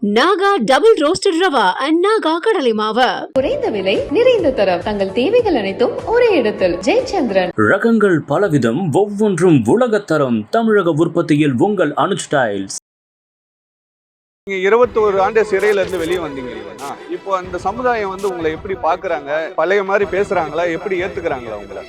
Naga double roasted rava and Naga கடலை மாவு. குறைந்த விலை நிறைந்த தரம், தங்கள் தேவைகள் அனைத்தும் ஒரே இடத்தில். ஜெயச்சந்திரன். ரகங்கள் பலவிதம், ஒவ்வொன்றும் உலகத்தரம். தமிழக உற்பத்தியில் உங்கள் அனுஜ் டைல்ஸ். நீங்க 21 ஆண்டு சிறையில இருந்து வெளியே வந்தீங்க இல்லைன்னா, இப்போ அந்த சமுதாயம் வந்து உங்களை எப்படி பாக்குறாங்க? பழைய மாதிரி பேசுறாங்களா? எப்படி ஏத்துக்கிறாங்களா உங்களை?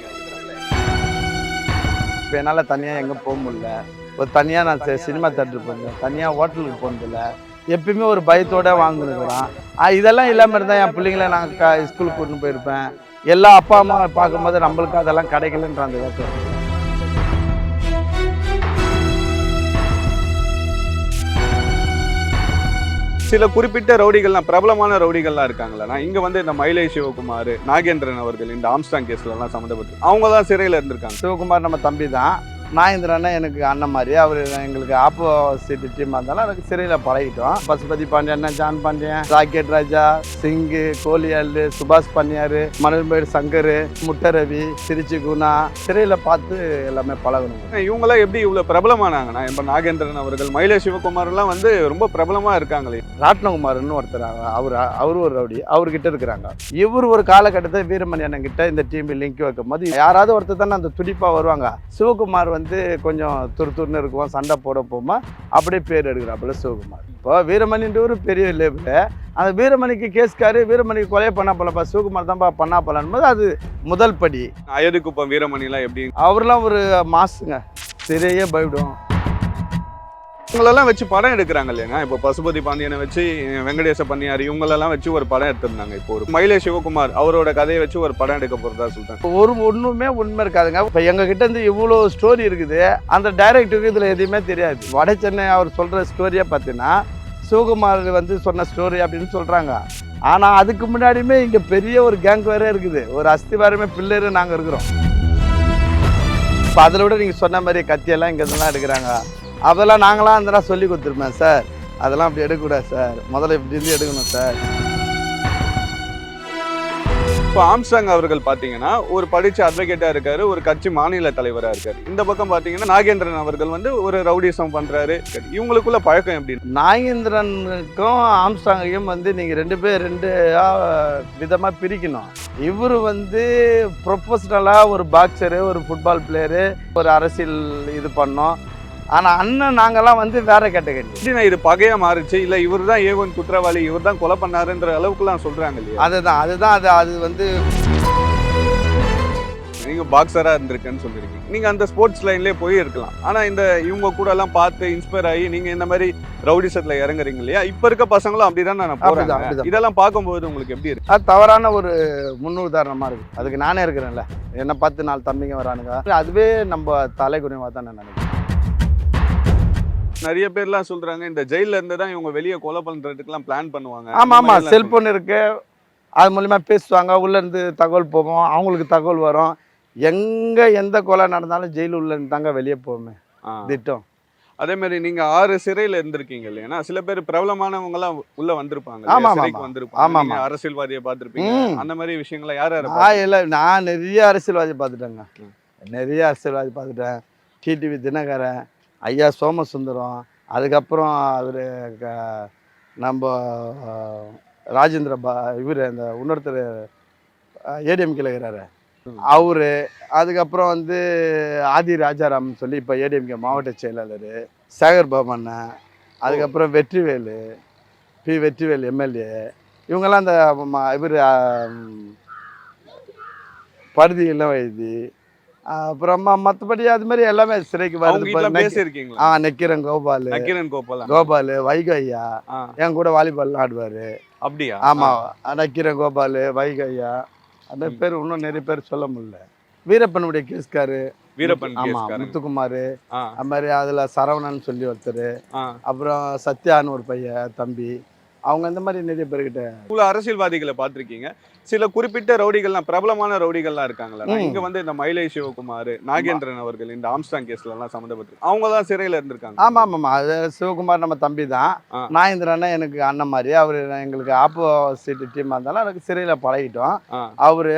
இப்போ என்னால் தனியாக எங்கே போக முடியல. ஒரு தனியாக நான் சினிமா தேட்டருக்கு போனேன், தனியாக ஹோட்டலுக்கு போனதில்லை. எப்பயுமே ஒரு பயத்தோடு வாங்கினுக்குறான். இதெல்லாம் இல்லாமல் இருந்தால் என் பிள்ளைங்கள நான் ஸ்கூலுக்கு கூட்டின்னு போயிருப்பேன். எல்லா அப்பா அம்மா பார்க்கும்போது நம்மளுக்கு அதெல்லாம் கிடைக்கலன்ற அந்த வேட்டம். சில குறிப்பிட்ட ரவுடிகள்லாம், பிரபலமான ரவுடிகள்லாம் இருக்காங்களா? இங்க வந்து இந்த மயிலை சிவகுமார், நாகேந்திரன் அவர்கள் இந்த ஆம்ஸ்டாங் கேஸ்ல எல்லாம் சம்மந்தப்பட்டு அவங்க தான் சிறையில இருந்திருக்காங்க. சிவகுமார் நம்ம தம்பி தான். நாகேந்திரன்னா எனக்கு அண்ணன் மாதிரி. அவர் எங்களுக்கு ஆப்போசிட் டீமாக இருந்தாலும் எனக்கு சிறையில் பழகிட்டோம். பசுபதி பாண்டியன், ஜான் பாண்டியன், ராக்கெட் ராஜா, சிங்கு, கோலியால், சுபாஷ் பண்ணியார், மணல்மேடு சங்கர், முட்டரவி, திருச்சி குணா, சிறையில் பார்த்து எல்லாமே பழகணும். இவங்களாம் எப்படி இவ்வளவு பிரபலமானாங்கன்னா, இப்போ நாகேந்திரன் அவர்கள், மயிலை சிவகுமார் எல்லாம் வந்து ரொம்ப பிரபலமா இருக்காங்களே. ராட்னகுமார்னு ஒருத்தர், அவரு ஒரு ரவுடி, அவர்கிட்ட இருக்கிறாங்க. இவர் ஒரு காலகட்டத்தை வீரமணி அண்ணன் கிட்ட இந்த டீம் லிங்க் வைக்கும் போது யாராவது ஒருத்தர் தானே அந்த துடிப்பாக வருவாங்க. சிவகுமார் வந்து கொஞ்சம் துருத்துருன்னு இருக்கும், சண்டை போட போமா அப்படியே பேர் எடுக்கிறாப்புல சிவகுமார். இப்போ வீரமணின்ற ஒரு பெரிய லேபிள், அந்த வீரமணிக்கு கேஸ்காரு, வீரமணிக்கு கொலை பண்ணா போலப்பா, சிவகுமார் தான்ப்பா பண்ணா போலான்னு போது அது முதல் படி. அயதுக்குப்பம் வீரமணி எல்லாம் எப்படி? அவர்லாம் ஒரு மாசுங்க, சிறையே பயப்படும். இவங்களெல்லாம் வச்சு படம் எடுக்கிறாங்க இல்லையா? இப்போ பசுபதி பாண்டியனை வச்சு வெங்கடேச பண்ணியார் இவங்களெல்லாம் வச்சு ஒரு படம் எடுத்திருந்தாங்க. இப்போ ஒரு மயிலை சிவகுமார் அவரோட கதையை வச்சு ஒரு படம் எடுக்க போறதா சொல்றாங்க. ஒண்ணுமே உண்மை இருக்காதுங்க. இப்போ எங்க கிட்ட இருந்து இவ்வளோ ஸ்டோரி இருக்குது, அந்த டைரக்டருக்கு இதுல எதுவுமே தெரியாது. வட சென்னை அவர் சொல்ற ஸ்டோரியா பார்த்தீங்கன்னா சிவகுமார் வந்து சொன்ன ஸ்டோரி அப்படின்னு சொல்றாங்க. ஆனா அதுக்கு முன்னாடியுமே இங்க பெரிய ஒரு கேங் வேற இருக்குது, ஒரு அஸ்திவாரமே பில்லரு நாங்க இருக்கிறோம். இப்போ அதில் விட நீங்க சொன்ன மாதிரி கத்தியெல்லாம் இங்க இதெல்லாம் எடுக்கிறாங்க. அதெல்லாம் நாங்களாம் அந்த சொல்லி கொடுத்துருப்பேன் சார், அதெல்லாம் அப்படி எடுக்கக்கூடாது சார், முதல்ல இப்படி இருந்து எடுக்கணும் சார். இப்போ ஆம்ஸ்டாங் அவர்கள் பார்த்தீங்கன்னா ஒரு படிச்ச அட்வொகேட்டா இருக்காரு, ஒரு கட்சி மாநில தலைவரா இருக்காரு. இந்த பக்கம் பார்த்தீங்கன்னா நாகேந்திரன் அவர்கள் வந்து ஒரு ரவுடிசம் பண்றாரு. இவங்களுக்குள்ள பழக்கம் எப்படி? நாகேந்திரனுக்கும் ஆம்ஸ்டாங்கையும் வந்து நீங்க ரெண்டு விதமா பிரிக்கணும். இவரு வந்து ப்ரொஃபஷனலா ஒரு பாக்ஸரு, ஒரு ஃபுட்பால் பிளேயரு, ஒரு அரசியல் இது பண்ணோம். ஆனா அண்ணன் நாங்கெல்லாம் வந்து வேற கேட்டகரி. இது பகையா மாறுச்சு, இல்ல இவர் தான் ஏகோன் குற்றவாளி, இவர் தான் கொலை பண்ணாருன்ற அளவுக்குலாம் சொல்றாங்க இல்லையா? அதுதான் அது வந்து நீங்க பாக்ஸரா இருந்திருக்குன்னு சொல்லியிருக்கீங்க. நீங்க அந்த ஸ்போர்ட்ஸ் லைன்லயே போய் இருக்கலாம். ஆனா இந்த இவங்க கூட எல்லாம் பார்த்து இன்ஸ்பயர் ஆகி நீங்க இந்த மாதிரி ரவுடிசத்துல இறங்குறீங்க இல்லையா? இப்ப இருக்க பசங்களும் அப்படிதான் நான் போறேன். இதெல்லாம் பார்க்கும்போது உங்களுக்கு எப்படி இருக்கு? அது தவறான ஒரு முன்னுதாரணமா இருக்கு. அதுக்கு நானே இருக்கிறேன்ல, என்ன பார்த்து 4 தம்பிங்க வரானுங்க, அதுவே நம்ம தலைகுனிவா தான் நான் நினைக்கிறேன். நிறைய பேர்லாம் சொல்றாங்க இந்த ஜெயில இருந்து தான் இவங்க வெளியே கொலை பண்றதுக்குலாம் பிளான் பண்ணுவாங்க. ஆமா, செல்போன் இருக்கு, அது மூலியமா பேசுவாங்க, உள்ள இருந்து தகவல் போவோம், அவங்களுக்கு தகவல் வரும். எந்த கொலை நடந்தாலும் ஜெயில உள்ள இருந்து தாங்க வெளியே போவோமே திட்டம். அதே மாதிரி நீங்க 6 சிறையில இருந்திருக்கீங்க இல்லையா? சில பேர் பிரபலமானவங்க எல்லாம் உள்ள வந்திருப்பாங்க, சிறைக்கு வந்திருப்பாங்க. அரசியல்வாதியை பார்த்திருப்பீங்க, அந்த மாதிரி விஷயங்களை யாரு? நான் நிறைய அரசியல்வாதி பார்த்துட்டேங்க, நிறைய அரசியல்வாதி பார்த்துட்டேன். டிடிவி தினகரன், ஐயா சோமசுந்தரம், அதுக்கப்புறம் அவர் நம்ம ராஜேந்திர இவர் அந்த இன்னொருத்தர் ஏடிஎம்கேல இருக்கிறாரு அவரு, அதுக்கப்புறம் வந்து ஆதி ராஜாராம் சொல்லி இப்போ ஏடிஎம்கே மாவட்ட செயலாளர், சேகர் பாபு, அதுக்கப்புறம் வெற்றிவேல் எம்எல்ஏ, இவங்கெல்லாம் அந்த இவர் பருதி இளம் வயது. அப்புறமா மற்றபடி அது மாதிரி எல்லாமே சிறைக்கு வருது. நக்கீரன் கோபால், வைகோ ஐயா என் கூட வாலிபால் ஆடுவாரு. அப்படியா? ஆமா, நக்கீரன் கோபால், வைகோ ஐயா, அந்த பேர் இன்னும் நிறைய பேர் சொல்ல முடியல. வீரப்பனுடைய கேஸ்காரு, ஆமா, முத்துக்குமார், அது மாதிரி அதுல சரவணன் சொல்லி ஒருத்தர், அப்புறம் சத்யான்னு ஒரு பையன் தம்பி, அவங்க இந்த மாதிரி நிறைய பேர்கிட்ட. இவ்வளவு அரசியல்வாதிகளை பார்த்திருக்கீங்க. சில குறிப்பிட்ட ரவுடிகள்லாம், பிரபலமான ரவுடிகள்லாம் இருக்காங்களா? இங்க வந்து இந்த மயிலை சிவகுமார், நாகேந்திரன் அவர்கள் இந்த ஆம்ஸ்டாங் கேஸ்ல எல்லாம் சம்மந்தப்பட்டு அவங்க தான் சிறையில இருந்திருக்காங்க. ஆமா, அது சிவகுமார் நம்ம தம்பி தான். நாகேந்திரன்னா எனக்கு அண்ணன் மாதிரி. அவரு எங்களுக்கு ஆப்போசிட் டீமா இருந்தாலும் எனக்கு சிறையில பழகிட்டோம். அவரு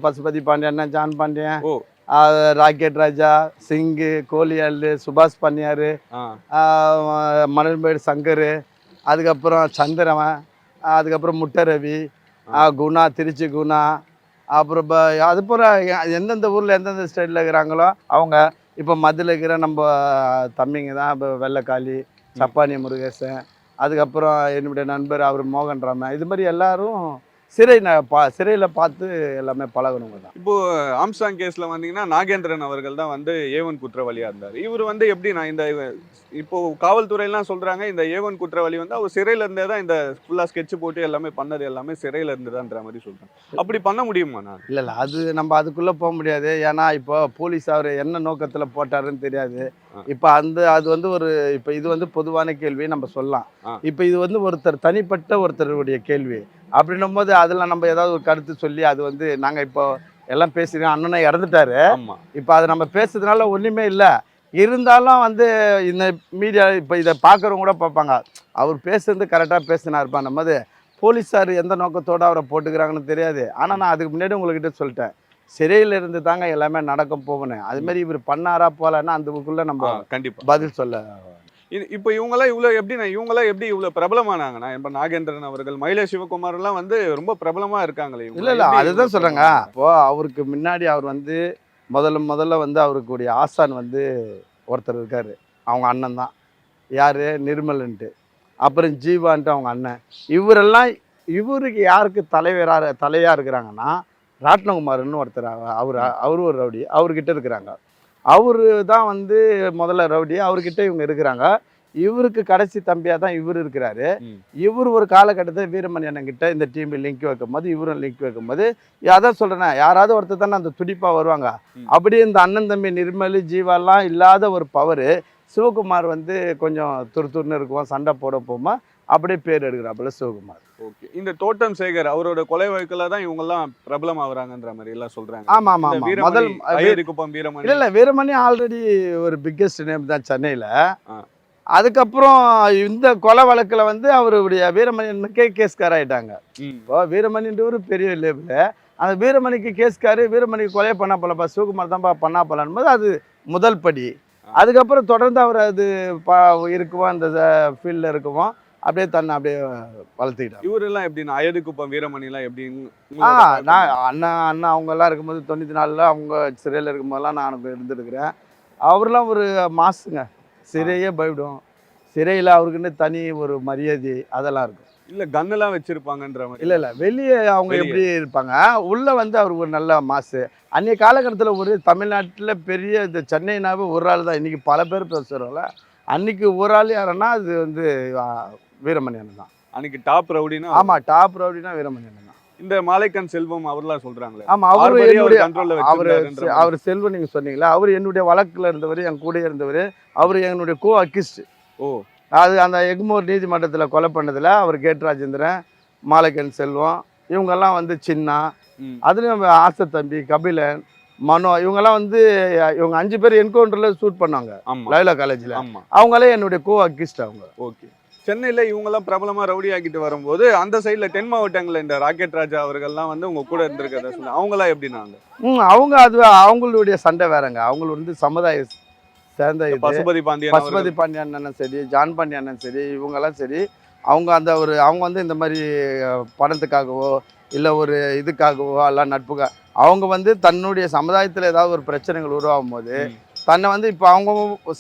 பசுபதி பாண்டியன், ஜான் பாண்டியன், ராக்கெட் ராஜா, சிங்கு, கோலியால், சுபாஷ் பண்ணியார், மணல்மேடு சங்கர், அதுக்கப்புறம் சந்திரவன், அதுக்கப்புறம் முட்டரவி, குணா, திருச்சி குணா, அப்புறம் அது போல் எந்தெந்த ஊரில் எந்தெந்த ஸ்டேட்டில் இருக்கிறாங்களோ அவங்க. இப்போ மதுரையில் இருக்கிற நம்ம தம்பிங்க தான் இப்போ வெள்ளைக்காளி, சப்பானி முருகேசன், அதுக்கப்புறம் என்னுடைய நண்பர் அவர் மோகன்ராமன், இது மாதிரி எல்லாரும் சிறையில் பார்த்து எல்லாமே பழகணுங்க தான். இப்போ ஆம்ஸ்டாங் கேஸ்ல வந்தீங்கன்னா நாகேந்திரன் அவர்கள் தான் வந்து ஏவன் குற்றவாளியா இருந்தார். இவர் வந்து எப்படி நான் இந்த இப்போ காவல்துறையெல்லாம் சொல்றாங்க இந்த ஏவன் குற்றவாளி வந்து அவர் சிறையில இருந்தே தான் இந்த ஃபுல்லா ஸ்கெட்ச் போட்டு எல்லாமே பண்ணது எல்லாமே சிறையில இருந்துதான்ற மாதிரி சொல்றாங்க. அப்படி பண்ண முடியுமா? நான் இல்லை அது நம்ம அதுக்குள்ளே போக முடியாது. ஏன்னா இப்போ போலீஸ் அவர் என்ன நோக்கத்தில் போட்டாருன்னு தெரியாது. இப்போ அது வந்து இப்போ இது வந்து பொதுவான கேள்வி நம்ம சொல்லலாம். இப்போ இது வந்து தனிப்பட்ட ஒருத்தருடைய கேள்வி அப்படின்னும் போது அதில் நம்ம ஏதாவது ஒரு கருத்து சொல்லி அது வந்து நாங்கள் இப்போ எல்லாம் பேசுகிறோம். அண்ணனை இறந்துட்டாரு. இப்போ அதை நம்ம பேசுறதுனால ஒன்றுமே இல்லை. இருந்தாலும் வந்து இந்த மீடியா இப்போ இதை பார்க்குறவங்க கூட பார்ப்பாங்க, அவர் பேசுறது கரெக்டாக பேசினா இருப்பான். போது போலீஸார் எந்த நோக்கத்தோடு அவரை போட்டுக்கிறாங்கன்னு தெரியாது. ஆனால் நான் அதுக்கு முன்னாடி உங்கள்கிட்ட சொல்லிட்டேன், சிறையில் இருந்து தாங்க எல்லாமே நடக்க போகணும். அதுமாரி இவர் பண்ணாரா போகலன்னா அதுக்குள்ளே நம்ம கண்டிப்பாக பதில் சொல்ல. இப்போ இவங்கெல்லாம் எப்படி இவ்வளோ பிரபலமானாங்கன்னா இப்போ நாகேந்திரன் அவர்கள், மயிலை சிவகுமார்லாம் வந்து ரொம்ப பிரபலமாக இருக்காங்களே. இல்லை அதுதான் சொல்கிறேங்க. இப்போது அவருக்கு முன்னாடி அவர் வந்து முதல்ல வந்து அவருக்குடைய ஆசான் வந்து ஒருத்தர் இருக்கார், அவங்க அண்ணன் தான். யார்? நிர்மலன்ட்டு. அப்புறம் ஜீவான்ட்டு அவங்க அண்ணன். இவருக்கு யாருக்கு தலையாக இருக்கிறாங்கன்னா ராட்னகுமார்னு ஒருத்தர். அவரு ஒரு ரவுடி, அவர்கிட்ட இருக்கிறாங்க. அவரு தான் வந்து முதல்ல ரவுடி, அவர்கிட்ட இவங்க இருக்கிறாங்க. இவருக்கு கடைசி தம்பியாக தான் இவர் இருக்கிறாரு. இவர் ஒரு காலகட்டத்தில் வீரமணி அண்ணன் கிட்ட இந்த டீம் லிங்க் வைக்கும் போது இவரும் லிங்க் வைக்கும் போது அதான் சொல்கிறேன், யாராவது ஒருத்தர் தானே அந்த துடிப்பாக வருவாங்க. அப்படியே இந்த அண்ணன் தம்பி நிர்மலி ஜீவாலாம் இல்லாத ஒரு பவர் சிவகுமார் வந்து கொஞ்சம் துருத்துருன்னு இருக்குவோம், சண்டை போட போமா அப்படியே பேர் எடுக்கிறாப்புல சிவகுமார். ஓகே. இந்த தோட்டம் சேகர் அவரோட கொலை வழக்கில் தான் இவங்கெல்லாம் பிரபலம் ஆகுறாங்கன்ற மாதிரி எல்லாம் சொல்றாங்க. ஆமாம். முதல் வீரமணி இல்லை, வீரமணி ஆல்ரெடி ஒரு பிக்கெஸ்ட் நேம் தான் சென்னையில். அதுக்கப்புறம் இந்த கொலை வழக்கில் வந்து அவருடைய வீரமணிக்கே கேஸ்கார் ஆகிட்டாங்க. இப்போ வீரமணின்ற ஒரு பெரிய லேபிள், அந்த வீரமணிக்கு கேஸ்காரு, வீரமணிக்கு கொலை பண்ணா போலப்பா, சிவகுமார் தான்ப்பா பண்ணா போலான்னு போது அது முதல் படி. அதுக்கப்புறம் தொடர்ந்து அவர் அது இருக்குவோம், அந்த ஃபீல்டில் இருக்குவோம், அப்படியே தன்னை அப்படியே வளர்த்துக்கிட்டார். இவரெல்லாம் எப்படின்னா அயதுக்குப்பம் வீரமணிலாம் எப்படின்னு நான் அண்ணா அவங்கெல்லாம் இருக்கும்போது 94 அவங்க சிறையில் இருக்கும்போதெல்லாம் நான் இருந்துருக்கிறேன். அவரெல்லாம் ஒரு மாசுங்க, சிறையே போய்விடும். சிறையில் அவருக்குன்னு தனி ஒரு மரியாதை அதெல்லாம் இருக்கும். இல்லை கன்னெல்லாம் வச்சுருப்பாங்கன்ற மாதிரி. இல்லை வெளியே அவங்க எப்படி இருப்பாங்க, உள்ளே வந்து அவருக்கு ஒரு நல்ல மாசு. அன்றைய காலகட்டத்தில் ஒரு தமிழ்நாட்டில் பெரிய இந்த சென்னைனாவே ஒரு ஆள் தான். இன்றைக்கி பல பேர் பேசுகிறோம்ல, அன்றைக்கி ஒரு ஆள் யாருன்னா அது வந்து வீரமணி அண்ணன் தான். அன்றைக்கி டாப் ரவுடினா. ஆமாம், டாப் ரவுடினா வீரமணி அண்ணன் தான். இந்த மாலைக்கன் செல்வம் அவர்லாம் சொல்கிறாங்களே. ஆமாம், அவர் செல்வம் நீங்கள் சொன்னீங்களா, அவர் என்னுடைய வழக்கில் இருந்தவர், என் கூட இருந்தவர். அவர் என்னுடைய கோ அக்கிஸ்ட். அது அந்த எக்மோர் நீதிமன்றத்தில் கொலை பண்ணதில் அவர் கேட் ராஜேந்திரன், மாலைக்கன் செல்வம், இவங்கெல்லாம் வந்து சின்னா, அதுலேயும் ஆசை தம்பி, கபிலன், மனோ, இவங்கெல்லாம் வந்து இவங்க 5 பேர் என்கவுண்டரில் ஷூட் பண்ணாங்க லைலா காலேஜில். அவங்களே என்னுடைய கோ அக்கிஸ்ட் அவங்க. ஓகே. சென்னையில் இவங்கெல்லாம் பிரபலமாக ரவுடி ஆக்கிட்டு வரும்போது அந்த சைடில் தென் மாவட்டங்களில் இந்த ராக்கெட் ராஜா அவர்கள்லாம் வந்து உங்கள் கூட இருந்திருக்கிறத சொன்னாங்க. அவங்களாம் எப்படின்னாங்க? அவங்க அது அவங்களுடைய சண்டை வேறங்க. அவங்க வந்து சமுதாய சேர்ந்த பசுபதி பாண்டியன் அண்ணன் சரி, ஜான் பாண்டியன் அண்ணன் சரி, இவங்கெல்லாம் சரி, அவங்க அவங்க வந்து இந்த மாதிரி பணத்துக்காகவோ இல்லை ஒரு இதுக்காகவோ எல்லாம் நட்புக்காக அவங்க வந்து தன்னுடைய சமுதாயத்தில் ஏதாவது ஒரு பிரச்சனைகள் உருவாகும் போது தன்னை வந்து இப்போ அவங்க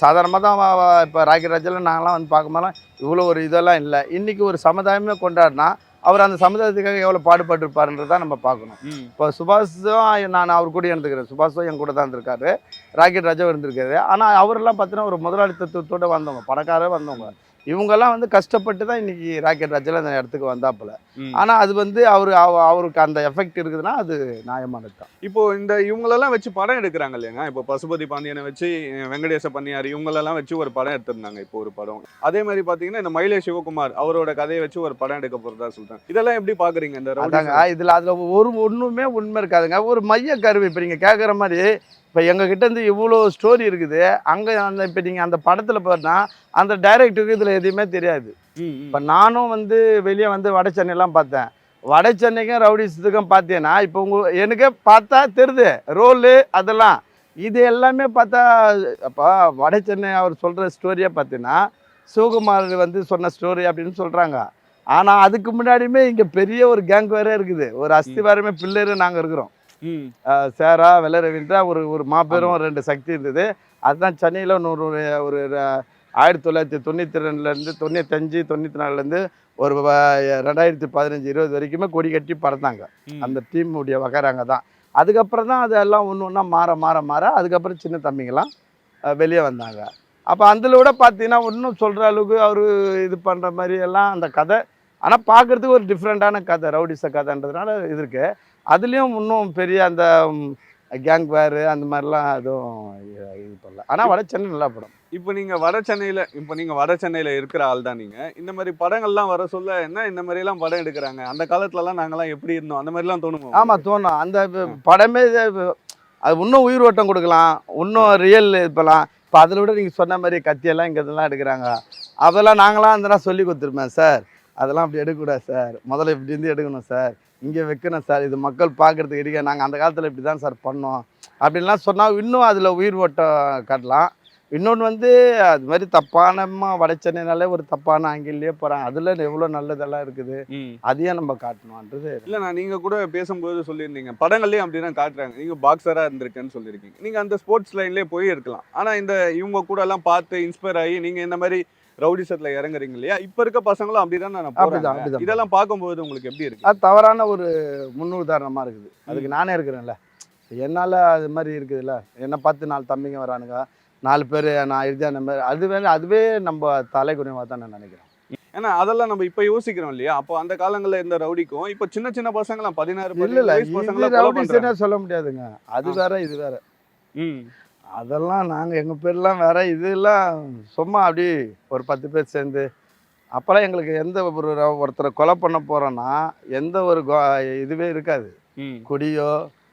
சாதாரணமாக தான் இப்போ ராக்கெட் ராஜாவில் நாங்களாம் வந்து பார்க்கும்போதெல்லாம் இவ்வளோ ஒரு இதெல்லாம் இல்லை. இன்றைக்கி ஒரு சமுதாயமே கொண்டாடினா அவர் அந்த சமுதாயத்துக்காக எவ்வளோ பாடுபட்டுருப்பாருன்றதான் நம்ம பார்க்கணும். இப்போ சுபாஷும் நான் அவர் கூட இருந்துக்கிறேன், சுபாஷும் என் கூட தான் இருந்திருக்காரு, ராக்கெட் ராஜாவும் இருந்திருக்காரு. ஆனால் அவரெல்லாம் பார்த்தீங்கன்னா ஒரு முதலாளித்தத்தோடு வந்தவங்க, பணக்காரே வந்தவங்க. இவங்கெல்லாம் வந்து கஷ்டப்பட்டு தான் இன்னைக்கு ராக்கெட் ராஜால அந்த இடத்துக்கு வந்தாப்புல. ஆனால் அது வந்து அவருக்கு அந்த எஃபெக்ட் இருக்குதுன்னா அது நியாயமானது தான். இப்போ இந்த இவங்களெல்லாம் வச்சு படம் எடுக்கிறாங்க இல்லையா, இப்போ பசுபதி பாண்டியனை வச்சு வெங்கடேச பண்ணியார் இவங்களெல்லாம் வச்சு ஒரு படம் எடுத்திருந்தாங்க. இப்போ ஒரு படம் அதே மாதிரி பார்த்தீங்கன்னா இந்த மயிலை சிவகுமார் அவரோட கதையை வச்சு ஒரு படம் எடுக்க போகிறதா சொல்றாங்க. இதெல்லாம் எப்படி பார்க்குறீங்க? இதில் அதில் ஒன்றுமே உண்மை இருக்காதுங்க. ஒரு மைய கருவி. இப்போ நீங்கள் கேட்குற மாதிரி இப்போ எங்ககிட்ட இருந்து இவ்வளோ ஸ்டோரி இருக்குது. அங்கே அந்த இப்போ நீங்கள் அந்த படத்தில் பார்த்தா அந்த டைரக்டருக்கு இதில் எதுவுமே தெரியாது. இப்போ நானும் வந்து வெளியே வந்து வட சென்னையெல்லாம் பார்த்தேன். வட சென்னைக்கும் ரவுடிஸத்துக்கும் பார்த்தீங்கன்னா இப்போ எனக்கே பார்த்தா தெரியுது ரோலு அதெல்லாம். இது எல்லாமே பார்த்தா அப்போ வட சென்னை அவர் சொல்கிற ஸ்டோரியாக பார்த்தீங்கன்னா சிவகுமார் வந்து சொன்ன ஸ்டோரி அப்படின்னு சொல்கிறாங்க. ஆனால் அதுக்கு முன்னாடியுமே இங்கே பெரிய ஒரு கேங் வேறே இருக்குது. ஒரு அஸ்திவாரமே பில்லரு நாங்கள் இருக்கிறோம். சேரா வெள்ளரவின்றா ஒரு மாபெரும் 2 சக்தி இருந்தது. அதுதான் சென்னையில் ஒரு 1992லேருந்து 95 94லேருந்து ஒரு 2015-20 வரைக்குமே கொடி கட்டி பறந்தாங்க. அந்த டீமுடைய வகைறாங்க தான். அதுக்கப்புறம் தான் அது எல்லாம் ஒன்று ஒன்றா மாற அதுக்கப்புறம் சின்ன தம்பிங்கெல்லாம் வெளியே வந்தாங்க. அப்போ அதில் விட பார்த்தீங்கன்னா இன்னும் சொல்கிற அளவுக்கு அவர் இது பண்ணுற மாதிரி எல்லாம் அந்த கதை. ஆனால் பார்க்குறதுக்கு ஒரு டிஃப்ரெண்ட்டான கதை, ரவுடிச கதைன்றதுனால இது இருக்குது. அதுலேயும் இன்னும் பெரிய அந்த கேங் வேறு அந்த மாதிரிலாம் எதுவும் இது பண்ணல. ஆனால் வட சென்னை நல்லா படம். இப்போ நீங்கள் வட சென்னையில் இருக்கிற ஆள் தான். நீங்கள் இந்த மாதிரி படங்கள்லாம் வர சொல்ல என்ன இந்த மாதிரிலாம் படம் எடுக்கிறாங்க, அந்த காலத்துலலாம் நாங்களாம் எப்படி இருந்தோம் அந்த மாதிரிலாம் தோணுமா? ஆமாம் தோணும். அந்த படமே அது இன்னும் உயிர் ஓட்டம் கொடுக்கலாம், இன்னும் ரியல் இருப்பலாம். இப்போ அதில் விட நீங்கள் சொன்ன மாதிரி கத்தியெல்லாம் இங்கே இதெல்லாம் எடுக்கிறாங்க. அதெல்லாம் நாங்களாம் அந்த சொல்லி கொடுத்துருப்பேன் சார், அதெல்லாம் அப்படி எடுக்கக்கூடாது சார், முதல்ல இப்படி இருந்து எடுக்கணும் சார், இங்கே வைக்கணும் சார், இது மக்கள் பார்க்குறதுக்கு எடுக்க, நாங்கள் அந்த காலத்தில் இப்படி தான் சார் பண்ணோம் அப்படின்லாம் சொன்னால் இன்னும் அதில் உயிர் ஓட்டம் காட்டலாம். இன்னொன்று வந்து அது மாதிரி தப்பானமா வட சென்னைனாலே ஒரு தப்பான ஆங்கிள்லேயே போகிறாங்க. அதில் எவ்வளோ நல்லதெல்லாம் இருக்குது, அதையும் நம்ம காட்டணுன்றது. இல்லைண்ணா, நீங்கள் கூட பேசும்போது சொல்லியிருந்தீங்க படங்கள்லேயும் அப்படி தான் காட்டுறாங்க. நீங்கள் பாக்ஸராக இருந்திருக்கேன்னு சொல்லியிருக்கீங்க. நீங்கள் அந்த ஸ்போர்ட்ஸ் லைன்லேயே போய் இருக்கலாம். ஆனால் இந்த இவங்க கூட எல்லாம் பார்த்து இன்ஸ்பயர் ஆகி நீங்கள் இந்த மாதிரி ரவுடிசத்தில் இறங்குறீங்க இல்லையா? இப்போ இருக்க பசங்களும் அப்படிதான் நான் அப்படிதான். இதெல்லாம் பார்க்கும்போது உங்களுக்கு எப்படி இருக்கு? அது தவறான ஒரு முன்னுதாரணமாக இருக்குது. அதுக்கு நானே இருக்கிறேன்ல, என்னால் அது மாதிரி இருக்குதுல்ல. என்னை பார்த்து 4 தம்பிங்க வரானுங்க, 4 பேர் நான் எழுதியான மாதிரி அதுவே நம்ம தலைக்குறைவாக தான் நான் நினைக்கிறேன். ஏன்னா அதெல்லாம் நம்ம இப்போ யோசிக்கிறோம் இல்லையா? அப்போ அந்த காலங்களில் இருந்த ரவுடிக்கும் இப்போ சின்ன பசங்களாம் 16 இல்லை சொல்ல முடியாதுங்க. அது வேற இது வேற. அதெல்லாம் நாங்கள் எங்கள் பேர்லாம் வேற, இதெல்லாம் சும்மா அப்படி ஒரு 10 பேர் சேர்ந்து. அப்போல்லாம் எங்களுக்கு எந்த ஒருத்தரை கொலை பண்ண போகிறோன்னா எந்த ஒரு இதுவே இருக்காது. குடியோ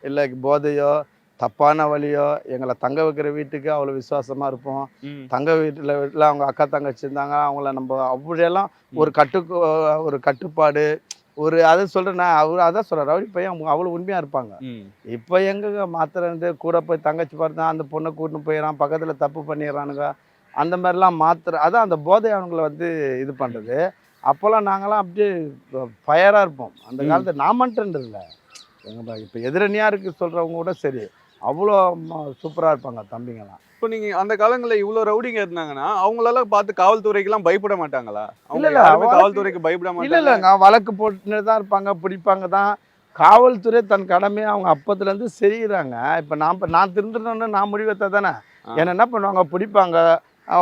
இல்லை போதையோ தப்பான வழியோ எங்களை தங்க வைக்கிற வீட்டுக்கு அவ்வளோ விசுவாசமாக இருப்போம். தங்க வீட்டில் அவங்க அக்கா தங்கச்சி இருந்தாங்க, அவங்கள நம்ம அப்படியெல்லாம் ஒரு கட்டுப்பாடு ஒரு அதை சொல்கிறேன்னா அதான் சொல்கிறேன், ரவுடி பையன் அவங்க அவ்வளோ உண்மையாக இருப்பாங்க. இப்போ எங்கே மாத்திரந்து கூட போய் தங்கச்சி பார்த்தா அந்த பொண்ணை கூட்டின்னு போயிடறான், பக்கத்தில் தப்பு பண்ணிடுறானுங்க, அந்த மாதிரிலாம் அதான் அந்த போதை அவங்களை வந்து இது பண்ணுறது. அப்போல்லாம் நாங்களாம் அப்படியே ஃபயராக இருப்போம். அந்த காலத்தில் நாமன்றதில்லை, எங்கள் இப்போ எதிரணியாக இருக்குது சொல்கிறவங்க கூட சரி, அவ்வளோ சூப்பராக இருப்பாங்க தம்பிங்கெல்லாம். இப்போ நீங்கள் அந்த காலங்களில் இவ்வளோ ரவுடிங்க இருந்தாங்கன்னா அவங்களெல்லாம் பார்த்து காவல்துறைக்கெல்லாம் பயப்பட மாட்டாங்களா? இல்லை காவல்துறைக்கு பயப்பட மாட்டாங்க. இல்லைங்க, வழக்கு போட்டுன்னு தான் இருப்பாங்க, பிடிப்பாங்க தான். காவல்துறை தன் கடமையை அவங்க அப்பத்துலேருந்து செய்கிறாங்க. இப்போ நான் திருந்துறேன்னு நான் முடிவெடுத்தா தானே. என்ன பண்ணுவாங்க, பிடிப்பாங்க,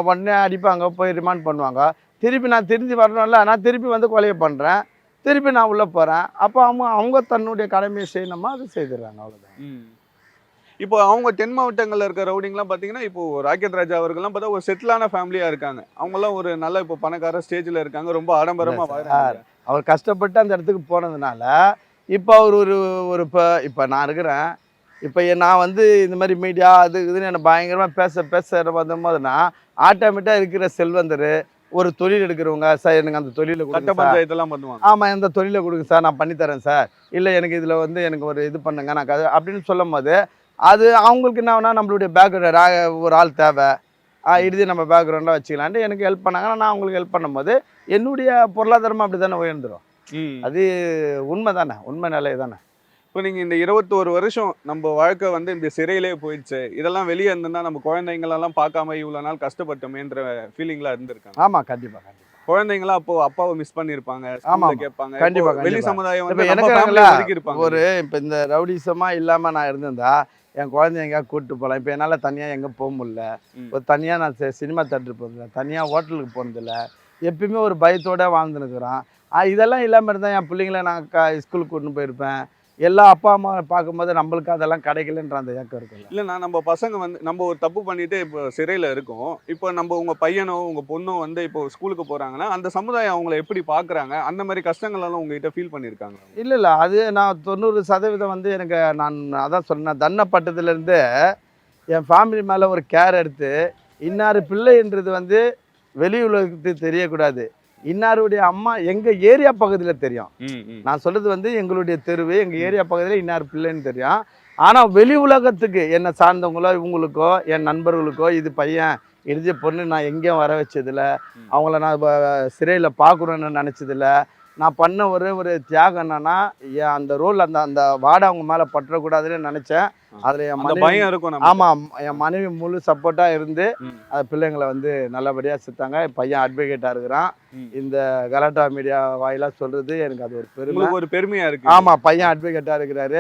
உடனே அடிப்பாங்க, போய் ரிமாண்ட் பண்ணுவாங்க. திருப்பி நான் திரும்பி வரணும்ல, நான் திருப்பி வந்து கொலையை பண்ணுறேன், திருப்பி நான் உள்ளே போகிறேன். அப்போ அவங்க தன்னுடைய கடமையை செய்யணுமா, அது செய்துடுறாங்க, அவ்வளோதான். இப்போ அவங்க தென் மாவட்டங்களில் இருக்க ரவுடிங்லாம் பார்த்தீங்கன்னா இப்போ ராக்கெட் ராஜா அவர்கள்லாம் பார்த்தா ஒரு செட்டிலான ஃபேமிலியாக இருக்காங்க. அவங்களாம் ஒரு நல்ல இப்போ பணக்கார ஸ்டேஜில் இருக்காங்க, ரொம்ப ஆடம்பரமாக வாழ்றாங்க. அவர் கஷ்டப்பட்டு அந்த இடத்துக்கு போனதுனால இப்போ அவர் ஒரு இப்போ நான் இருக்கிறேன். இப்போ நான் வந்து இந்த மாதிரி மீடியா அது இதுன்னு என்னை பயங்கரமாக பேச வந்தபோதுனா ஆட்டோமேட்டிக்காக இருக்கிற செல்வந்தர் ஒரு தொழில் எடுக்கிறவங்க, சார் எனக்கு அந்த தொழிலை கொடுங்க, பஞ்சாயத்தெல்லாம் பண்ணுவாங்க. ஆமாம் இந்த தொழிலை கொடுங்க சார், நான் பண்ணித்தரேன் சார், இல்லை எனக்கு இதில் வந்து எனக்கு ஒரு இது பண்ணுங்க நான் அப்படின்னு சொல்லும் போது அது அவங்களுக்கு என்ன வேணா நம்மளுடைய பேக்ரவுண்ட் ஒரு ஆள் தேவை, இது நம்ம பேக்ரவுண்டாக வச்சுக்கலான்ட்டு எனக்கு ஹெல்ப் பண்ணாங்கன்னா நான் அவங்களுக்கு ஹெல்ப் பண்ணும்போது என்னுடைய பொருளாதாரமாக அப்படி தானே உயர்ந்துடும். அது உண்மை தானே, உண்மை நிலை தானே. இப்போ நீங்கள் இந்த 21 வருஷம் நம்ம வாழ்க்கை வந்து இந்த சிறையிலே போயிடுச்சு, இதெல்லாம் வெளியே இருந்ததுன்னா நம்ம குழந்தைங்களெல்லாம் பார்க்காம இவ்வளோ நாள் கஷ்டப்பட்டோமேன்ற ஃபீலிங்லாம் இருந்திருக்காங்க. ஆமாம், கண்டிப்பாக குழந்தைங்களாம் அப்போ அப்பாவை மிஸ் பண்ணியிருப்பாங்க, கேட்பாங்க. கண்டிப்பாக வெளி சமுதாயம் எனக்கு ஒரு இப்போ இந்த ரவுடிசமாக இல்லாமல் நான் இருந்திருந்தா என் குழந்தைய எங்கேயா கூப்பிட்டு போகலாம். இப்போ என்னால் தனியாக எங்கே போக முடியல, ஒரு தனியாக நான் சினிமா தேட்டருக்கு போனதில்லை, தனியாக ஹோட்டலுக்கு போனதில்லை, எப்பயுமே ஒரு பயத்தோடு வாழ்ந்துருக்குறோம். இதெல்லாம் இல்லாமல் இருந்தால் என் பிள்ளைங்கள நான் ஸ்கூலுக்கு கூட்டின்னு போயிருப்பேன். எல்லா அப்பா அம்மா பார்க்கும்போது நம்மளுக்கு அதெல்லாம் கிடைக்கலன்ற அந்த ஏக்கம் இருக்குல்ல. இல்லைண்ணா, நம்ம பசங்க வந்து நம்ம ஒரு தப்பு பண்ணிட்டு இப்போ சிறையில் இருக்கோம், இப்போ நம்ம உங்கள் பையனோ உங்கள் பொண்ணோ வந்து இப்போ ஸ்கூலுக்கு போகிறாங்கன்னா அந்த சமுதாயம் அவங்கள எப்படி பார்க்குறாங்க, அந்த மாதிரி கஷ்டங்களெல்லாம் உங்ககிட்ட ஃபீல் பண்ணியிருக்காங்க? இல்லை அது நான் 90% வந்து எனக்கு நான் அதான் சொன்னேன், தண்டப்பட்டதுலேருந்து என் ஃபேமிலி மேலே ஒரு கேர் எடுத்து இன்னார் பிள்ளைன்றது வந்து வெளி உலகத்துக்கு தெரியக்கூடாது, இன்னாருடைய அம்மா எங்கள் ஏரியா பகுதியில் தெரியும். நான் சொல்கிறது வந்து எங்களுடைய தெருவு எங்கள் ஏரியா பகுதியில் இன்னார் பிள்ளைன்னு தெரியும். ஆனால் வெளி உலகத்துக்கு என்னை சார்ந்தவங்களோ இவங்களுக்கோ என் நண்பர்களுக்கோ இது பையன் இறுதிய பொண்ணு நான் எங்கேயும் வர வச்சதில்ல, அவங்கள நான் சிறையில் பார்க்கணுன்னு நினச்சதில்ல. நான் பண்ண ஒரு தியாகம் என்னன்னா, அந்த ரோல் அந்த அந்த வாடை அவங்க மேலே பற்றக்கூடாதுன்னு நினச்சேன். அதில் என் மனைவி பயம் இருக்கும். ஆமாம், என் மனைவி முழு சப்போர்ட்டாக இருந்து அந்த பிள்ளைங்களை வந்து நல்லபடியாக செத்தாங்க. என் பையன் அட்வொகேட்டாக இருக்கிறான். இந்த கலாட்டா மீடியா வாயிலாக சொல்கிறது எனக்கு அது ஒரு பெருமையாக இருக்குது. ஆமாம், பையன் அட்வொகேட்டாக இருக்கிறாரு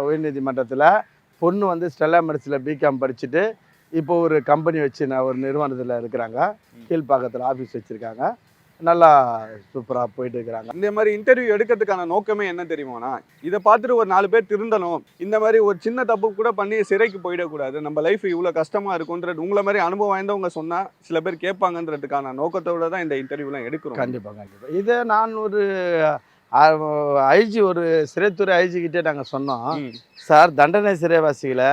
உயர்நீதிமன்றத்தில். பொண்ணு வந்து ஸ்டெல்லா மெடிசினில் பிகாம் படிச்சுட்டு இப்போ ஒரு கம்பெனி வச்சு ஒரு நிறுவனத்தில் இருக்கிறாங்க. கீழ்ப்பாக்கத்தில் ஆஃபீஸ் வச்சுருக்காங்க. நல்லா சூப்பராக போயிட்டு இருக்கிறாங்க. இந்த மாதிரி இன்டர்வியூ எடுக்கிறதுக்கான நோக்கமே என்ன தெரியுமாண்ணா? இதை பார்த்துட்டு ஒரு 4 பேர் திருந்தணும், இந்த மாதிரி ஒரு சின்ன தப்பு கூட பண்ணி சிறைக்கு போயிடக்கூடாது, நம்ம லைஃப் இவ்வளோ கஷ்டமாக இருக்குன்றது உங்களை மாதிரி அனுபவம் வாய்ந்தவங்க சொன்னால் சில பேர் கேட்பாங்கன்றதுக்கான நோக்கத்தோடு தான் இந்த இன்டர்வியூலாம் எடுக்கிறோம். கண்டிப்பாக இதை நான் ஒரு ஐஜி ஒரு சிறைத்துறை ஐஜிக்கிட்டே நாங்கள் சொன்னோம், சார் தண்டனை சிறைவாசிகளை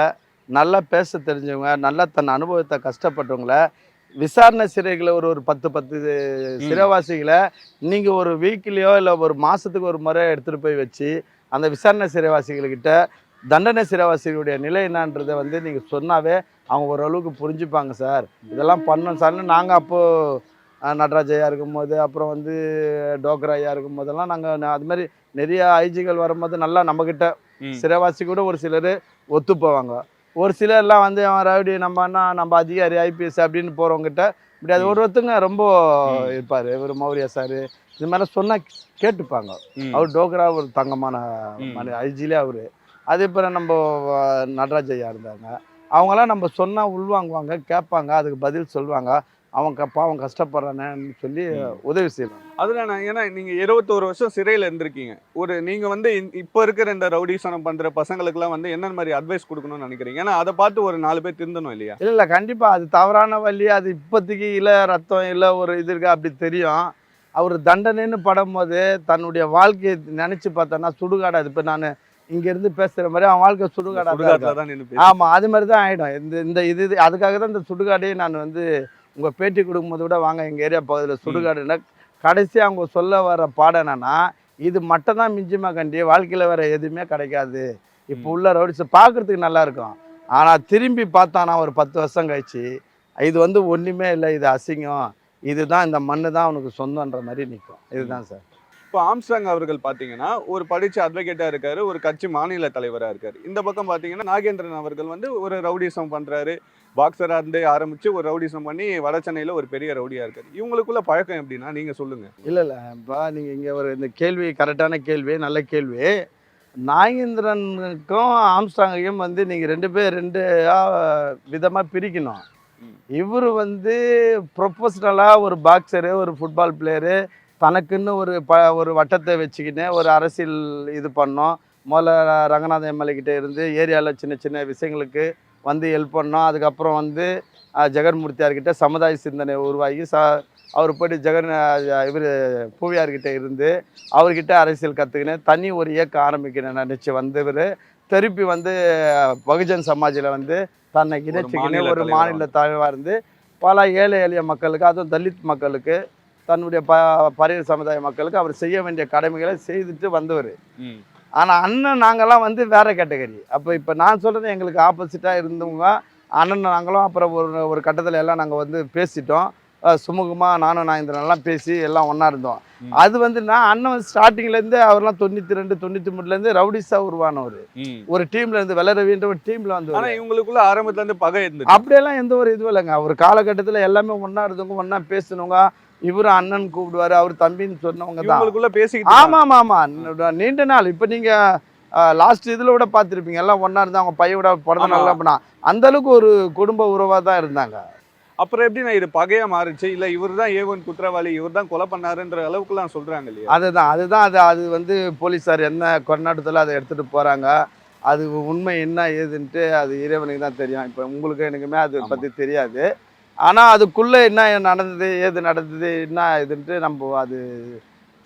நல்லா பேச தெரிஞ்சவங்க, நல்லா தன் அனுபவத்தை கஷ்டப்பட்டவங்கள விசாரணை சிறைகளை ஒரு 10 சிறைவாசிகளை நீங்கள் ஒரு வீக்லியோ இல்லை ஒரு மாதத்துக்கு ஒரு முறை எடுத்துகிட்டு போய் வச்சு அந்த விசாரணை சிறைவாசிகள்கிட்ட தண்டனை சிறைவாசிகளுடைய நிலை என்னன்றதை வந்து நீங்கள் சொன்னாவே அவங்க ஓரளவுக்கு புரிஞ்சுப்பாங்க சார். இதெல்லாம் பண்ணோம் சார்னு நாங்கள் அப்போது நடராஜ் ஐயா இருக்கும்போது, அப்புறம் வந்து டோக்ரா ஐயா இருக்கும் போதெல்லாம் நாங்கள் அது மாதிரி நிறைய ஐஜிகள் வரும்போது நல்லா நம்மக்கிட்ட சிறைவாசி கூட ஒரு சிலர் ஒத்து போவாங்க. ஒரு சிலர்லாம் வந்து அவன் ரவுடி நம்ம அதிகாரி ஐபிஎஸ் அப்படின்னு போகிறவங்ககிட்ட இப்படி அது ஒருத்தங்க ரொம்ப இருப்பார். இவர் மௌரியா சார் இது மாதிரிலாம் சொன்னால் கேட்டுப்பாங்க. அவர் டோக்ரா ஒரு தங்கமான ஐஜிலே அவர். அதே போல் நம்ம நடராஜ் ஐயா இருந்தாங்க. அவங்களாம் நம்ம சொன்னால் உள்வாங்குவாங்க, கேட்பாங்க, அதுக்கு பதில் சொல்லுவாங்க. அவன் கஷ்டப்படுறானேன்னு சொல்லி உதவி செய்வாங்க. அதில் ஏன்னா நீங்கள் 21 வருஷம் சிறையில் இருந்திருக்கீங்க. நீங்கள் வந்து இப்போ இருக்கிற இந்த ரவுடிசனம் பண்ணுற பசங்களுக்குலாம் வந்து என்ன மாதிரி அட்வைஸ் கொடுக்கணும்னு நினைக்கிறீங்க? ஏன்னா அதை பார்த்து ஒரு 4 பேர் திருந்தணும் இல்லையா? இல்லை கண்டிப்பாக அது தவறான வழி. அது இப்போதைக்கு இல்லை ரத்தம் இல்லை ஒரு இது இருக்கா அப்படி தெரியும். அவர் தண்டனைன்னு படும்போது தன்னுடைய வாழ்க்கையை நினச்சி பார்த்தோன்னா சுடுகாடாது. இப்போ நான் இங்கேருந்து பேசுகிற மாதிரி அவன் வாழ்க்கை சுடுகாடாக தான். ஆமாம், அது மாதிரி தான் ஆகிடும். இந்த இது அதுக்காக தான் இந்த சுடுகாடையே நான் வந்து உங்கள் பேட்டி கொடுக்கும்போது கூட வாங்க எங்கள் ஏரியா பகுதியில் சுடுகாடுன்னா கடைசி அவங்க சொல்ல வர பாடம் என்னன்னா, இது மட்டும் தான் மிஞ்சுமா கண்டி, வாழ்க்கையில் வேறு எதுவுமே கிடைக்காது. இப்போ உள்ள ரவுடிஸ் பார்க்குறதுக்கு நல்லா இருக்கும், ஆனால் திரும்பி பார்த்தானா ஒரு 10 வருஷம் கழிச்சு இது வந்து ஒன்றுமே இல்லை, இது அசிங்கம், இதுதான் இந்த மண்ணு தான் அவனுக்கு சொந்தன்ற மாதிரி நிற்கும். இதுதான் சார். இப்போ ஆம்ஸ்ட்ராங் அவர்கள் பார்த்தீங்கன்னா ஒரு படித்த அட்வொகேட்டாக இருக்கார், ஒரு கட்சி மாநில தலைவராக இருக்கார். இந்த பக்கம் பார்த்தீங்கன்னா நாகேந்திரன் அவர்கள் வந்து ஒரு ரவுடிசம் பண்ணுறாரு, பாக்ஸராக இருந்து ஆரம்பித்து ஒரு ரவுடிசம் பண்ணி வட சென்னையில் ஒரு பெரிய ரவுடியாக இருக்கார். இவங்களுக்குள்ள பழக்கம் எப்படின்னா நீங்கள் சொல்லுங்கள். இல்லை இப்போ நீங்கள் இங்கே ஒரு இந்த கேள்வி கரெக்டான கேள்வி, நல்ல கேள்வி. நாகேந்திரனுக்கும் ஆம்ஸ்ட்ராங்கையும் வந்து நீங்கள் 2 பேர் 2 விதமாக பிரிக்கணும். இவர் வந்து ப்ரொஃபஷ்னலாக ஒரு பாக்ஸரு, ஒரு ஃபுட்பால் பிளேயரு, தனக்குன்னு ஒரு வட்டத்தை வச்சுக்கின்னு ஒரு அரசியல் இது பண்ணோம். முதல்ல ரங்கநாதன் எம்எல்ஏ இருந்து ஏரியாவில் சின்ன சின்ன விஷயங்களுக்கு வந்து ஹெல்ப் பண்ணோம். அதுக்கப்புறம் வந்து ஜெகன்மூர்த்தியார்கிட்ட சமுதாய சிந்தனை உருவாகி அவர் போய்ட்டு இவர் பூவியார்கிட்ட இருந்து அவர்கிட்ட அரசியல் கற்றுக்கினேன், தனி ஒரு இயக்கம் ஆரம்பிக்கணும்னு நினச்சி வந்தவர் திருப்பி வந்து பகுஜன் சமாஜில் வந்து தன்னை இணைச்சிக்கினே ஒரு மாநில தலைவராக இருந்து பல ஏழை எளிய மக்களுக்கு, அதுவும் தலித் மக்களுக்கு, தன்னுடைய பறையர் சமுதாய மக்களுக்கு அவர் செய்ய வேண்டிய கடமைகளை செய்துட்டு வந்தவர். ஆனால் அண்ணன் நாங்கள்லாம் வந்து வேற கேட்டகரி. அப்போ இப்போ நான் சொல்கிறது எங்களுக்கு ஆப்போசிட்டாக இருந்தவங்க அண்ணன் நாங்களும் அப்புறம் ஒரு கட்டத்தில் எல்லாம் நாங்கள் வந்து பேசிட்டோம். சுமூகமாக நானும் நாகேந்திரன்லாம் பேசி எல்லாம் ஒன்றா இருந்தோம். அது வந்து நான் அண்ணன் வந்து ஸ்டார்டிங்லேருந்து அவர்லாம் 92 93 ரவுடிஸாக உருவானவர். ஒரு டீம்லேருந்து வெள்ளரவின்ற ஒரு டீமில் வந்து. ஆனால் இவங்களுக்குள்ள ஆரம்பத்துலேருந்து பகை இருந்தது. அப்படியெல்லாம் எந்த ஒரு இதுவும் இல்லைங்க. ஒரு காலகட்டத்தில் எல்லாமே ஒன்றா இருந்தவங்க, ஒன்றா பேசினவங்க. இவரு அண்ணன் கூப்பிடுவாரு, அவர் தம்பின்னு சொன்னவங்க தான் பேசி. ஆமாம் ஆமாம், நீண்ட நாள். இப்போ நீங்கள் லாஸ்ட் இதில் கூட பார்த்துருப்பீங்க, எல்லாம் ஒன்றா இருந்தால் அவங்க பையோட பிறந்த நாள் அப்படின்னா அந்த அளவுக்கு ஒரு குடும்ப உறவாக தான் இருந்தாங்க. அப்புறம் எப்படி நான் இது பகையா மாறிச்சு, இல்லை இவர் தான் ஏவன் குற்றவாளி, இவர் தான் கொலை பண்ணாருன்ற அளவுக்குலாம் சொல்கிறாங்க இல்லையா? அதுதான் அது வந்து போலீஸார் என்ன கொண்டாட்டத்தில் அதை எடுத்துகிட்டு போகிறாங்க. அது உண்மை என்ன ஏதுன்ட்டு அது இறைவனுக்கு தான் தெரியும். இப்போ உங்களுக்கு எனக்குமே அதை பற்றி தெரியாது. ஆனால் அதுக்குள்ளே என்ன நடந்தது, ஏது நடந்தது, என்ன இதுன்ட்டு நம்ம அது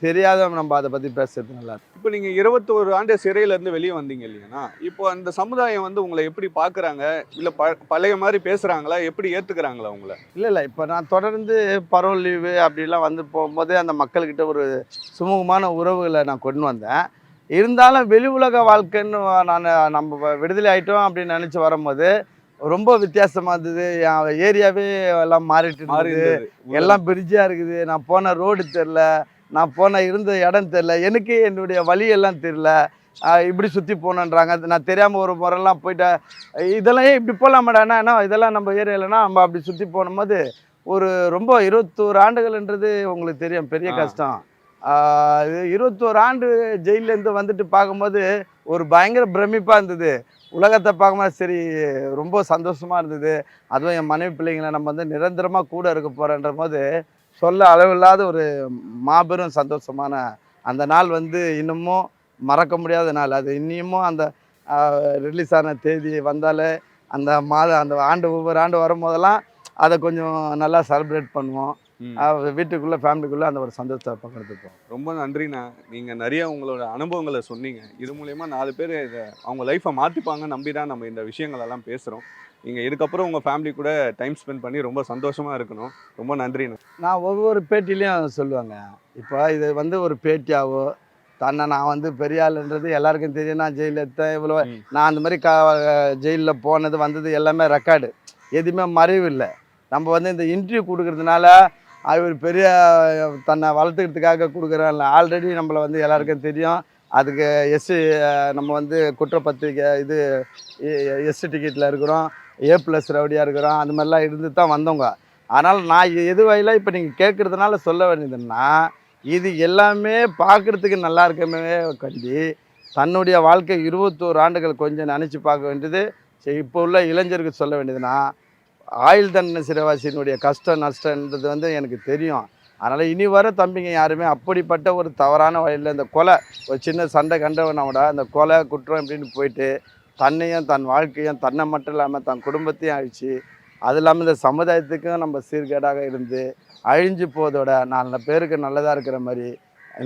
தெரியாத நம்ம அதை பற்றி பேசுறது நல்லா. இப்போ நீங்கள் 21 ஆண்டு சிறையிலேருந்து வெளியே வந்தீங்க இல்லையாண்ணா, இப்போ அந்த சமுதாயம் வந்து உங்களை எப்படி பார்க்குறாங்க, இல்லை பழைய மாதிரி பேசுகிறாங்களா, எப்படி ஏற்றுக்கிறாங்களா உங்களை? இல்லை இப்போ நான் தொடர்ந்து பரோல் லீவு அப்படிலாம் வந்து போகும்போது அந்த மக்கள்கிட்ட ஒரு சுமூகமான உறவுகளை நான் கொண்டு வந்தேன். இருந்தாலும் வெளி உலக வாழ்க்கைன்னு நம்ம விடுதலை ஆகிட்டோம் அப்படின்னு நினச்சி வரும்போது ரொம்ப வித்தியாசமா இருந்தது. என் ஏரியாவே எல்லாம் மாறிட்டு மாறி இருந்தது. இருந்தது. எல்லாம் பிரிட்ஜா இருக்குது. நான் போன ரோடு தெரில, நான் போன இருந்த இடம் தெரில, எனக்கே என்னுடைய வழி எல்லாம் தெரில. இப்படி சுற்றி போகணுன்றாங்க. அது நான் தெரியாமல் ஒரு முறைலாம் போயிட்டேன். இதெல்லாம் ஏன் இப்படி போகலாமாடாண்ணா, இதெல்லாம் நம்ம ஏரியாவிலனா நம்ம அப்படி சுற்றி போகும்போது ஒரு ரொம்ப 21 ஆண்டுகள்ன்றது உங்களுக்கு தெரியும், பெரிய கஷ்டம். இது 21 ஆண்டு ஜெயிலேருந்து வந்துட்டு பார்க்கும்போது ஒரு பயங்கர பிரமிப்பாக இருந்தது. உலகத்தை பார்க்கும்போது சரி ரொம்ப சந்தோஷமாக இருந்தது. அதுவும் என் மனைவி பிள்ளைங்களை நம்ம வந்து நிரந்தரமாக கூட இருக்க போகிறன்ற போது சொல்ல அளவில்லாத ஒரு மாபெரும் சந்தோஷமான அந்த நாள் வந்து இன்னமும் மறக்க முடியாத நாள். அது இன்னமும் அந்த ரிலீஸ் ஆன தேதி வந்தாலே அந்த மாதம் அந்த ஆண்டு ஒவ்வொரு ஆண்டு வரும்போதெல்லாம் அதை கொஞ்சம் நல்லா செலிப்ரேட் பண்ணுவோம். வீட்டுக்குள்ளே ஃபேமிலிக்குள்ளே அந்த ஒரு சந்தோஷத்தை பகிர்ந்துப்போம். ரொம்ப நன்றிண்ணா. நீங்கள் நிறைய உங்களோட அனுபவங்களை சொன்னீங்க. இது மூலயமா 4 பேர் இதை அவங்க லைஃப்பை மாற்றிப்பாங்க நம்பி தான் நம்ம இந்த விஷயங்களெல்லாம் பேசுகிறோம். நீங்கள் இதுக்கப்புறம் உங்கள் ஃபேமிலி கூட டைம் ஸ்பெண்ட் பண்ணி ரொம்ப சந்தோஷமாக இருக்கணும். ரொம்ப நன்றிண்ணா. நான் ஒவ்வொரு பேட்டிலையும் சொல்லுவாங்க, இப்போ இது வந்து ஒரு பேட்டியாவோ தன்னை நான் வந்து பெரிய ஆளுன்றது எல்லாருக்கும் தெரியும். நான் ஜெயிலில் எடுத்தேன் இவ்வளோ, நான் அந்த மாதிரி ஜெயிலில் போனது வந்தது எல்லாமே ரெக்கார்டு, எதுவுமே மறைவு இல்லை. நம்ம வந்து இந்த இன்டர்வியூ கொடுக்கறதுனால அவர் பெரிய தன்னை வளர்த்துக்கிறதுக்காக கொடுக்குறாங்க. ஆல்ரெடி நம்மளை வந்து எல்லாருக்கும் தெரியும். அதுக்கு நம்ம வந்து குற்றப்பத்திரிக்கை இது எஸ்சி டிக்கெட்டில் இருக்கிறோம், A+ ரவுடியாக இருக்கிறோம், அந்த மாதிரிலாம் இருந்து தான் வந்தவங்க. ஆனால் நான் எது வகையில் இப்போ நீங்கள் கேட்குறதுனால சொல்ல வேண்டியதுன்னா, இது எல்லாமே பார்க்குறதுக்கு நல்லா இருக்கமே கண்டி தன்னுடைய வாழ்க்கை 21 ஆண்டுகள் கொஞ்சம் நினச்சி பார்க்க வேண்டியது. சரி, இப்போ உள்ள இளைஞருக்கு சொல்ல வேண்டியதுன்னா, ஆயுள் தண்டனை சிறைவாசியினுடைய கஷ்டம் நஷ்டன்றது வந்து எனக்கு தெரியும். அதனால் இனி வர தம்பிங்க யாருமே அப்படிப்பட்ட ஒரு தவறான வழியில் இந்த கொலை, ஒரு சின்ன சண்டை கண்டவனோட அந்த கொலை குற்றம் இப்படின்னு போயிட்டு தன்னையும் தன் வாழ்க்கையும் தன்னை மட்டும் இல்லாமல் தன் குடும்பத்தையும் அழிச்சு, அது இல்லாமல் இந்த சமுதாயத்துக்கும் நம்ம சீர்கேடாக இருந்து அழிஞ்சு போவதோட 4 பேருக்கு நல்லதாக இருக்கிற மாதிரி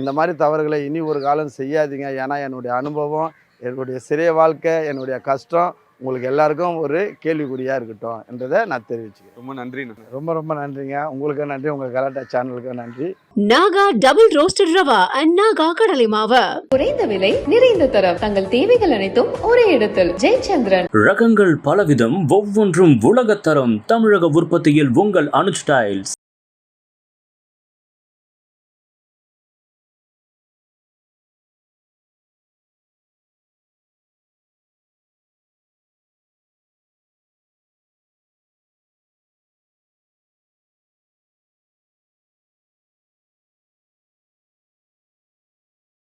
இந்த மாதிரி தவறுகளை இனி ஒரு காலம் செய்யாதீங்க. ஏன்னா என்னுடைய அனுபவம், என்னுடைய சிறைய வாழ்க்கை, என்னுடைய கஷ்டம் உங்களுக்கு எல்லாருக்கும் ஒரு கேள்விக்குறியாக இருக்கட்டும் என்றதை நான் தெரிவிச்சுக்கிறேன். ரொம்ப நன்றி. ரொம்ப ரொம்ப நன்றிங்க. உங்களுக்கு நன்றி, உங்கள் கலாட்டா சேனலுக்கு நன்றி. Naga double roasted rava and Naga கடலை மாவு. குறைந்த விலை நிறைந்த தரம் தங்கள் தேவைகள் அனைத்தும் ஒரே இடத்தில். ஜெயச்சந்திரன். ரகங்கள் பலவிதம், ஒவ்வொன்றும் உலகத்தரம். தமிழக உற்பத்தியில் உங்கள் அனுஜ் டைல்ஸ்.